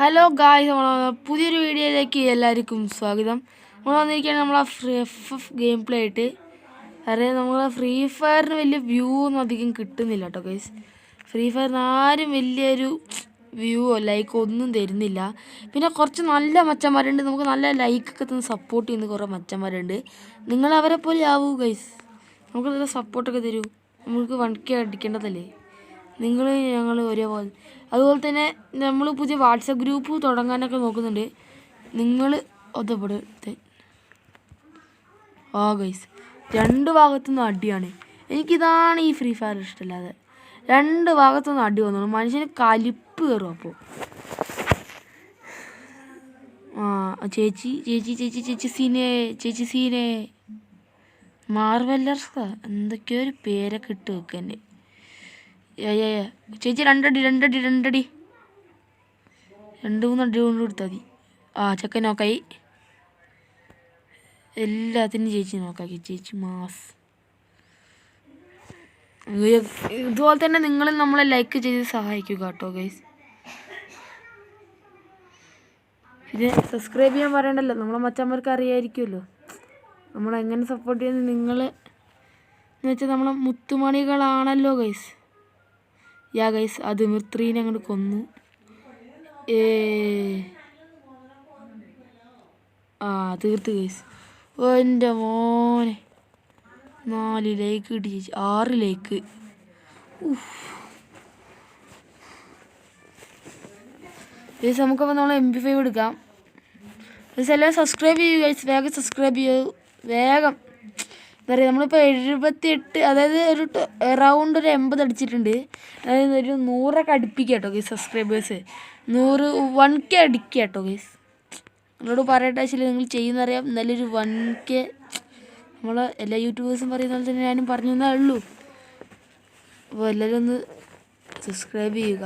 Hello guys, പുതിയൊരു വീഡിയോയിലേക്ക് എല്ലാവർക്കും സ്വാഗതം. നമ്മൾ വന്നിരിക്കുകയാണ് നമ്മളെ FF ഗെയിം പ്ലേ ആയിട്ട്. അറിയാം, നമ്മളെ ഫ്രീ ഫയറിന് വലിയ വ്യൂ ഒന്നും അധികം കിട്ടുന്നില്ല കേട്ടോ ഗൈസ്. ഫ്രീ ഫയറിന് ആരും വലിയൊരു വ്യൂവോ ലൈക്കോ ഒന്നും തരുന്നില്ല. പിന്നെ കുറച്ച് നല്ല മച്ചന്മാരുണ്ട്, നമുക്ക് നല്ല ലൈക്കൊക്കെ തന്ന് സപ്പോർട്ട് ചെയ്യുന്ന കുറേ മച്ചന്മാരുണ്ട്. നിങ്ങൾ അവരെ പോലെ ആവൂ ഗൈസ്, നമുക്ക് നല്ല സപ്പോർട്ടൊക്കെ തരൂ. നമുക്ക് 1K അടിക്കേണ്ടതല്ലേ, നിങ്ങൾ ഞങ്ങൾ ഒരേപോലെ. അതുപോലെ തന്നെ നമ്മൾ പുതിയ വാട്സപ്പ് ഗ്രൂപ്പ് തുടങ്ങാനൊക്കെ നോക്കുന്നുണ്ട്. നിങ്ങൾ ഒതപ്പെടുത്ത് ഗൈസ്, രണ്ട് ഭാഗത്തുനിന്നും അടിയാണ്. എനിക്കിതാണ് ഈ ഫ്രീ ഫയർ ഇഷ്ടമല്ലാതെ, രണ്ട് ഭാഗത്തുനിന്നും അടി വന്നോളൂ, മനുഷ്യന് കലിപ്പ് കയറും. അപ്പോൾ ചേച്ചി സീനെ മാർവെല്ലർസ് എന്തൊക്കെയോ ഒരു പേരൊക്കെ ഇട്ട് വെക്കന്നെ. ചേച്ചി രണ്ടടി 2-3 അടി കൊണ്ട് കൊടുത്താൽ മതി. ചെക്കൻ നോക്കായി, എല്ലാത്തിനും ചേച്ചി നോക്കാക്കി. ചേച്ചി മാസ്. ഇതുപോലെ തന്നെ നിങ്ങൾ നമ്മളെ ലൈക്ക് ചെയ്ത് സഹായിക്കുക കേട്ടോ ഗൈസ്. പിന്നെ സബ്സ്ക്രൈബ് ചെയ്യാൻ പറയണ്ടല്ലോ, നമ്മളെ മച്ചന്മാർക്ക് അറിയായിരിക്കുമല്ലോ നമ്മളെങ്ങനെ സപ്പോർട്ട് ചെയ്യുന്നത്. നിങ്ങൾ എന്ന് വെച്ചാൽ നമ്മളെ മുത്തുമണികളാണല്ലോ ഗൈസ്. ഗൈസ്, അത് മിർത്രീനെ അങ്ങോട്ട് കൊന്നു. തീർത്ത് ഗൈസ്. എൻ്റെ മോനെ 4 ലൈക്ക് കിട്ടി ചേച്ചി, 6 ലൈക്ക്. ഗൈസ്, നമുക്കപ്പോൾ നമ്മൾ MP5 എടുക്കാം. ഗൈസ്, എല്ലാം സബ്സ്ക്രൈബ് ചെയ്യൂ ഗൈസ്, വേഗം സബ്സ്ക്രൈബ് ചെയ്യൂ വേഗം. എന്താ പറയുക, നമ്മളിപ്പോൾ 78, അതായത് ഒരു അറൗണ്ട് ഒരു 80 അടിച്ചിട്ടുണ്ട്. അതായത് ഒരു 100ഒക്കെ അടുപ്പിക്കുക കേട്ടോ ഗൈസ്. സബ്സ്ക്രൈബേഴ്സ് 100 1K അടിക്കുക കേട്ടോ ഗൈസ്. നിങ്ങളോട് പറയട്ടെ, ശരി നിങ്ങൾ ചെയ്യുന്നറിയാം. നല്ലൊരു 1K നമ്മൾ എല്ലാ യൂട്യൂബേഴ്സും പറയുന്ന പോലെ തന്നെ ഞാനും പറഞ്ഞു തന്നേ ഉള്ളൂ. അപ്പോൾ എല്ലാവരും ഒന്ന് സബ്സ്ക്രൈബ് ചെയ്യുക.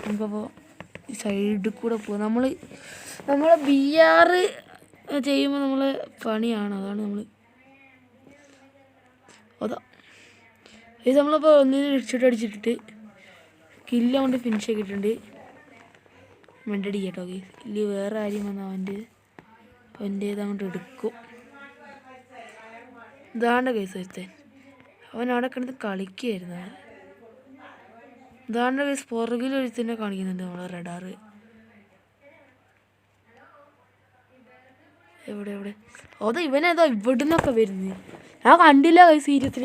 നമുക്കപ്പോൾ ഈ സൈഡിൽ കൂടെ പോകും. നമ്മൾ BR ചെയ്യുമ്പോൾ നമ്മൾ പണിയാണ്, അതാണ് നമ്മൾ ഇത് നമ്മളിപ്പോൾ ഒന്നിന് ഹെഡ്ഷോട്ട് അടിച്ചിട്ടിട്ട് കില്ല് കൊണ്ട് ഫിനിഷ് ആക്കിയിട്ടുണ്ട്. മെഡടി കേട്ടോ ഗൈസ്. ഇല്ല വേറെ ആരും വന്നാൽ അവൻ്റേത് അങ്ങോട്ട് എടുക്കും. ഇതാണ്ട് ഗൈസ് ഒരുത്തൻ, അവൻ അവിടെ കിടന്ന് കളിക്കുകയായിരുന്നു. ഇതാണ്ട് ഗൈസ്, പുറകിൽ ഒരുത്തന്നെ കാണിക്കുന്നുണ്ട് നമ്മളെ റഡാറ്. എവിടെ ഇവനേതോ ഇവിടെ നിന്നൊക്കെ വരുന്നത് ഞാൻ കണ്ടില്ല ഗൈസ് സീരിയസിൽ.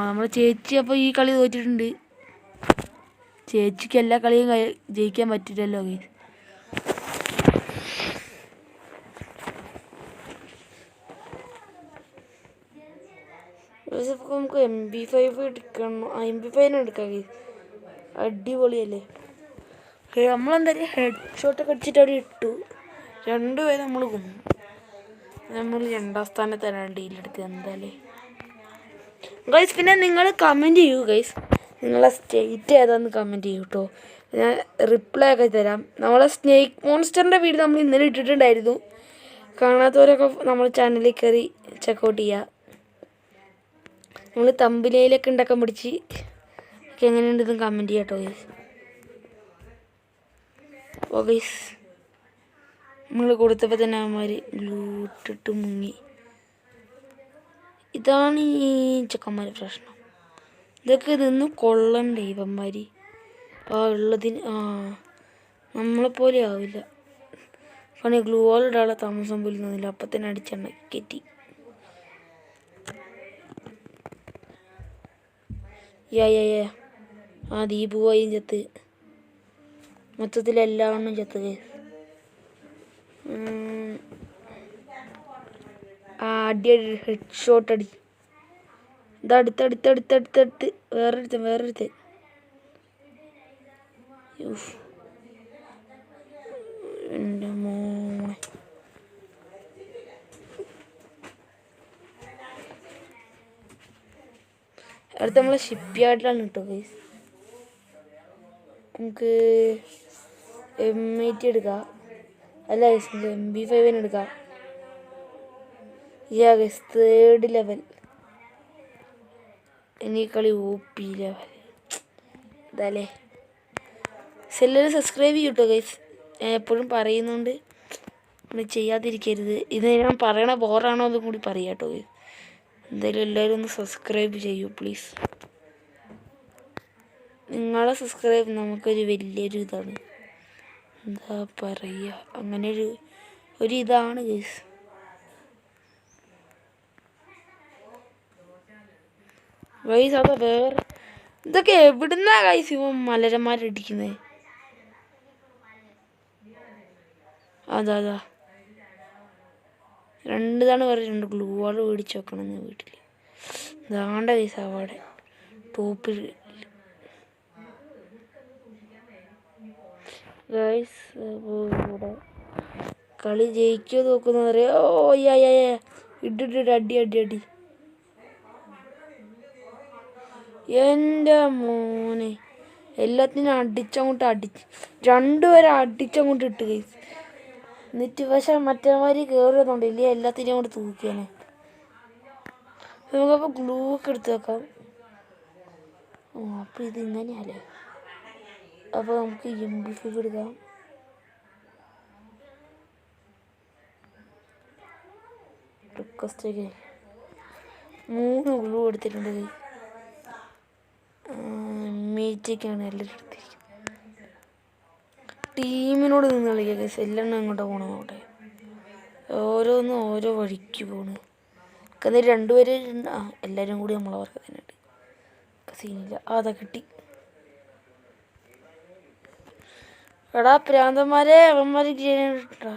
നമ്മളെ ചേച്ചി അപ്പോൾ ഈ കളി തോറ്റിട്ടുണ്ട്. ചേച്ചിക്ക് എല്ലാ കളിയും ജയിക്കാൻ പറ്റില്ലല്ലോ ഗൈസ്. നമുക്ക് MP5 എടുക്കണം. MP5 എടുക്കാം ഗൈസ്, അടിപൊളിയല്ലേ. നമ്മളെന്തായാലും ഹെഡ്ഷോട്ടൊക്കെ അടിച്ചിട്ട് അവിടെ ഇട്ടു. 2 പേരെ നമ്മൾ കൊന്നു. നമ്മൾ 2ാം സ്ഥാനത്താണ് ഡീലെടുത്ത് എന്തായാലും ഗൈസ്. പിന്നെ നിങ്ങൾ കമൻറ്റ് ചെയ്യൂ ഗൈസ്, നിങ്ങളെ സ്റ്റേറ്റ് ഏതാന്ന് കമൻറ്റ് ചെയ്യൂ കേട്ടോ. ഞാൻ റിപ്ലൈ ഒക്കെ തരാം. നമ്മളെ സ്നേക്ക് മോൺസ്റ്ററിൻ്റെ വീഡിയോ നമ്മൾ ഇന്നലെ ഇട്ടിട്ടുണ്ടായിരുന്നു. കാണാത്തവരൊക്കെ നമ്മൾ ചാനലിൽ കയറി ചെക്കൗട്ട് ചെയ്യുക. നമ്മൾ തമ്പിലയിലൊക്കെ ഉണ്ടാക്കാൻ പഠിച്ച് ഒക്കെ എങ്ങനെയുണ്ടെന്ന് കമൻറ്റ് ചെയ്യാം കേട്ടോ ഗൈസ്. ഗൈസ്, നമ്മൾ കൊടുത്തപ്പോൾ തന്നെ അവന്മാർ ലൂട്ടിട്ട് മുങ്ങി. ഇതാണ് ഈ ചെക്കന്മാർ പ്രശ്നം. ഇതൊക്കെ ഇതൊന്നും കൊള്ളണ്ടേ ഇവന്മാർ. ഉള്ളതിന് നമ്മളെപ്പോലെ ആവില്ല. പണി ഗ്ലൂ വാൾ ഇടാനുള്ള താമസം പോലും തോന്നില്ല, അപ്പം തന്നെ അടിച്ചെണ്ണ കയറ്റി. ദീപുവായും ചത്ത്, മൊത്തത്തിലെല്ലാവണ്ണും ചത്ത്. അടി ഹെഡ്ഷോട്ട് അടി. ഇതടുത്തടുത്ത് വേറൊരുത്തൻ. എൻ്റെ മോനെ, അടുത്ത നമ്മളെ ഷിപ്പ് യാർഡിലാണ് കേട്ടോ ഗൈസ്. നമുക്ക് M80 എടുക്കാം, അല്ല ഗൈസ് MP5 എടുക്കാം. Guys 3rd level. ഇനി കളി OP ലെവൽ. ഇതല്ലേ എല്ലാവരും സബ്സ്ക്രൈബ് ചെയ്യൂ കേട്ടോ ഗൈസ്. ഞാൻ എപ്പോഴും പറയുന്നുണ്ട്, നമ്മൾ ചെയ്യാതിരിക്കരുത്. ഇത് ഞാൻ പറയണ ബോറാണോ എന്നും കൂടി പറയാം കേട്ടോ ഗൈസ്. എന്തായാലും എല്ലാവരും ഒന്ന് സബ്സ്ക്രൈബ് ചെയ്യൂ പ്ലീസ്. നിങ്ങളെ സബ്സ്ക്രൈബ് നമുക്കൊരു വലിയൊരു ഇതാണ്, എന്താ പറയുക, അങ്ങനെ ഒരു ഇതാണ് ഗൈസ്. ഗൈസ് അതാ വേറെ ഇതൊക്കെ എവിടുന്നാ ഗൈസ് ഇവ മലരന്മാരടിക്കുന്നത്? അതാ രണ്ട് തവണ പറഞ്ഞിട്ടുണ്ട് ഗ്ലൂ വാൾ മേടിച്ച് വെക്കണമെന്ന് വീട്ടിൽ. ഇതാണ്ട ഗൈസ് അവിടെ ടോപ്പിൽ ഗൈസ്. ഇവിടെ കളി ജയിക്കുമോ നോക്കുന്ന പറയാ. ഓ ഇട്ടിട്ട് അടി. എൻ്റെ മോനെ എല്ലാത്തിനും അടിച്ച് രണ്ടുപേരെ അടിച്ചങ്ങോട്ട് ഇട്ട് ഗൈസ്. എന്നിട്ട് പക്ഷെ മറ്റേമാതിരി കയറിയതുകൊണ്ടില്ലേ എല്ലാത്തിനും അങ്ങോട്ട് തൂക്കിയാനെ. നമുക്കപ്പോൾ ഗ്ലൂ ഒക്കെ എടുത്ത് വെക്കാം. അപ്പോൾ ഇത് ഇങ്ങനെയല്ലേ. അപ്പോൾ നമുക്ക് MP5 എടുക്കാം. റിക്വസ്റ്റൊക്കെ 3 ഗ്ലൂ എടുത്തിട്ടുണ്ട്. മീറ്റൊക്കെയാണ് എല്ലാവരും എടുത്തിരിക്കുന്നത്. ടീമിനോട് നിന്ന് കളിക്കുക ഗൈസ്. എല്ലാം അങ്ങോട്ട് പോകണം. അവിടെ ഓരോന്നും ഓരോ വഴിക്ക് പോണ്. എന്നിട്ട് രണ്ടുപേര് എല്ലാവരും കൂടി നമ്മളെ വർക്ക് തന്നെയുണ്ട്. സീനില്ല. അതാ കിട്ടി. എടാ പ്രാന്തന്മാരെ, അവന്മാർ ഗ്രീനിട്ടാ.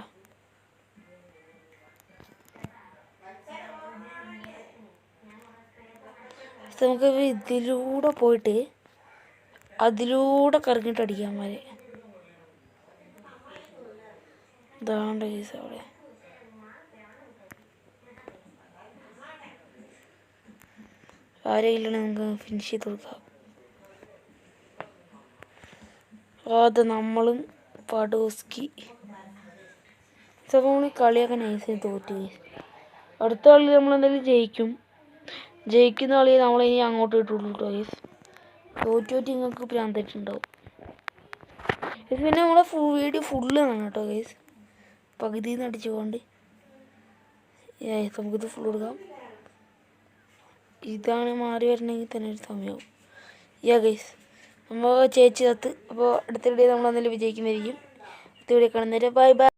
നമുക്ക് ഇതിലൂടെ പോയിട്ട് അതിലൂടെ കറങ്ങിയിട്ട് അടിക്കാന്മാരെ. ഇതാണ്ട് കേസ് അവിടെ. ആരെങ്കിലും നമുക്ക് ഫിനിഷ് ചെയ്ത് കൊടുക്കാം. അത് നമ്മളും പടോസ്കി നമ്മൾ കളിയൊക്കെ നൈസായി തോറ്റ്. അടുത്ത കളി നമ്മളെന്തായാലും ജയിക്കുന്ന കളി നമ്മളിനി അങ്ങോട്ട് ഇട്ടുള്ളൂ കേട്ടോ ഗൈസ്. തോറ്റ് നിങ്ങൾക്ക് പ്രാന്തായിട്ടുണ്ടാവും. പിന്നെ നമ്മളെ വീഡിയോ ഫുള്ള് കാണാം കേട്ടോ ഗൈസ്. പകുതിയിൽ നിന്ന് അടിച്ചു പോകണ്ട്. നമുക്കിത് ഫുൾ കൊടുക്കാം. ഇതാണ് മാറി വരണമെങ്കിൽ തന്നെ ഒരു സമയമാവും. ഗൈസ് നമ്മൾ ചേച്ചി തത്ത്. അപ്പോൾ അടുത്ത വീഡിയോ നമ്മളെന്തെങ്കിലും വിജയിക്കുന്നതായിരിക്കും. അടുത്ത വീഡിയോ കാണുന്നവരെ ബൈ.